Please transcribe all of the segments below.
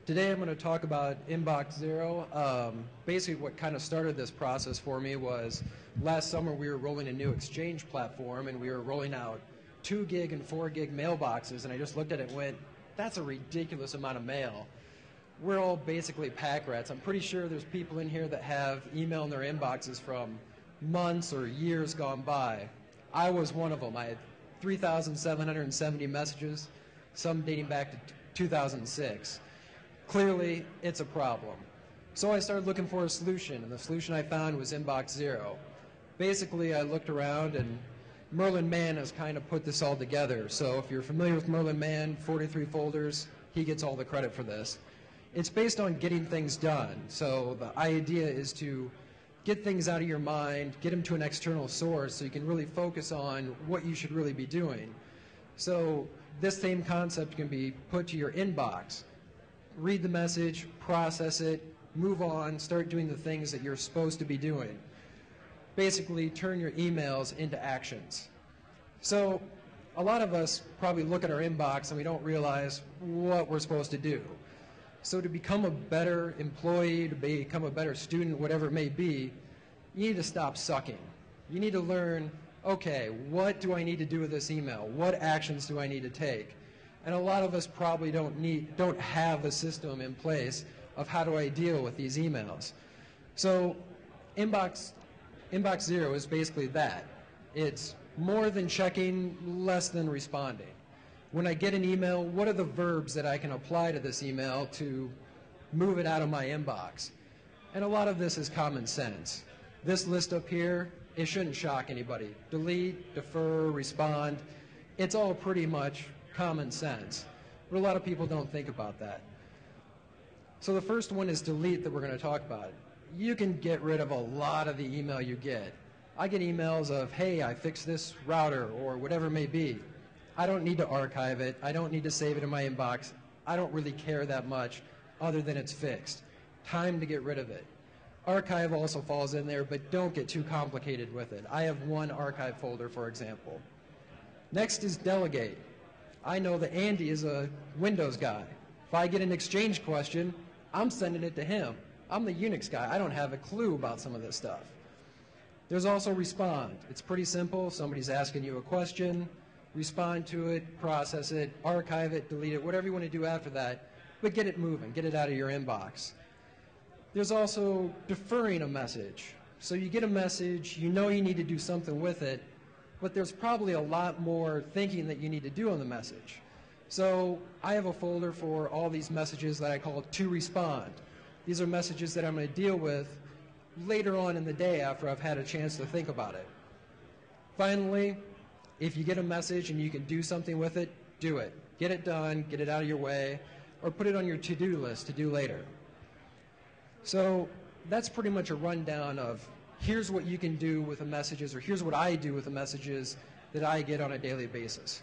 Today I'm going to talk about InboxZero. Basically what kind of started this process for me was last summer we were rolling a new Exchange platform and we were rolling out 2 gig and 4 gig mailboxes, and I just looked at it and went, that's a ridiculous amount of mail. We're all basically pack rats. I'm pretty sure there's people in here that have email in their inboxes from months or years gone by. I was one of them. I had 3,770 messages, some dating back to 2006. Clearly, it's a problem. So I started looking for a solution, and the solution I found was InboxZero. Basically, I looked around, and Merlin Mann has kind of put this all together. So if you're familiar with Merlin Mann, 43 folders, he gets all the credit for this. It's based on getting things done. So the idea is to get things out of your mind, get them to an external source so you can really focus on what you should really be doing. So this same concept can be put to your inbox. Read the message, process it, move on, start doing the things that you're supposed to be doing. Basically, turn your emails into actions. So a lot of us probably look at our inbox and we don't realize what we're supposed to do. So to become a better employee, to become a better student, whatever it may be, you need to stop sucking. You need to learn, okay, what do I need to do with this email? What actions do I need to take? And a lot of us probably don't have a system in place of how do I deal with these emails. So InboxZero is basically that. It's more than checking, less than responding. When I get an email, what are the verbs that I can apply to this email to move it out of my inbox? And a lot of this is common sense. This list up here, it shouldn't shock anybody. Delete, defer, respond. It's all pretty much common sense, but a lot of people don't think about that. So the first one is delete that we're going to talk about. You can get rid of a lot of the email you get. I get emails of, hey, I fixed this router or whatever it may be. I don't need to archive it. I don't need to save it in my inbox. I don't really care that much other than it's fixed. Time to get rid of it. Archive also falls in there, but don't get too complicated with it. I have one archive folder, for example. Next is delegate. I know that Andy is a Windows guy. If I get an Exchange question, I'm sending it to him. I'm the Unix guy. I don't have a clue about some of this stuff. There's also respond. It's pretty simple. Somebody's asking you a question, respond to it, process it, archive it, delete it, whatever you want to do after that, but get it moving, get it out of your inbox. There's also deferring a message. So you get a message, you know you need to do something with it, but there's probably a lot more thinking that you need to do on the message. So I have a folder for all these messages that I call to respond. These are messages that I'm going to deal with later on in the day after I've had a chance to think about it. Finally, if you get a message and you can do something with it, do it. Get it done, get it out of your way, or put it on your to-do list to do later. So that's pretty much a rundown of here's what you can do with the messages, or here's what I do with the messages that I get on a daily basis.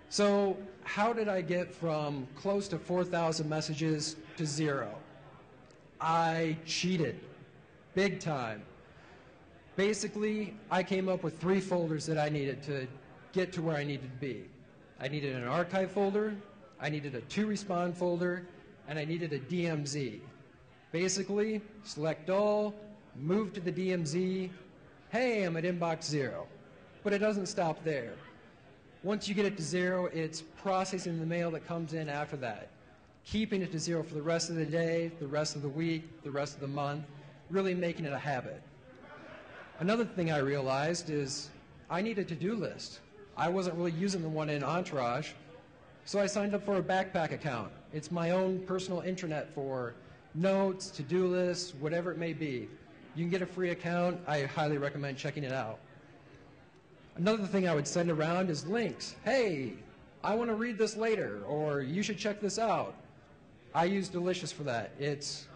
So how did I get from close to 4,000 messages to 0? I cheated, big time. Basically, I came up with 3 folders that I needed to get to where I needed to be. I needed an archive folder, I needed a to respond folder, and I needed a DMZ. Basically, select all, move to the DMZ, hey, I'm at InboxZero. But it doesn't stop there. Once you get it to 0, it's processing the mail that comes in after that, keeping it to 0 for the rest of the day, the rest of the week, the rest of the month, really making it a habit. Another thing I realized is I need a to-do list. I wasn't really using the one in Entourage, so I signed up for a Backpack account. It's my own personal intranet for notes, to-do lists, whatever it may be. You can get a free account. I highly recommend checking it out. Another thing I would send around is links. Hey, I want to read this later, or you should check this out. I use Delicious for that. It's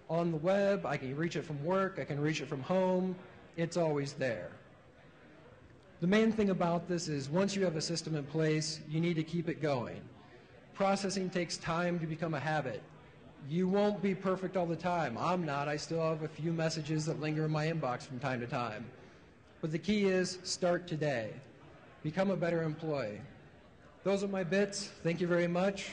on the web. I can reach it from work. I can reach it from home. It's always there. The main thing about this is once you have a system in place, you need to keep it going. Processing takes time to become a habit. You won't be perfect all the time. I'm not. I still have a few messages that linger in my inbox from time to time. But the key is start today. Become a better employee. Those are my bits. Thank you very much.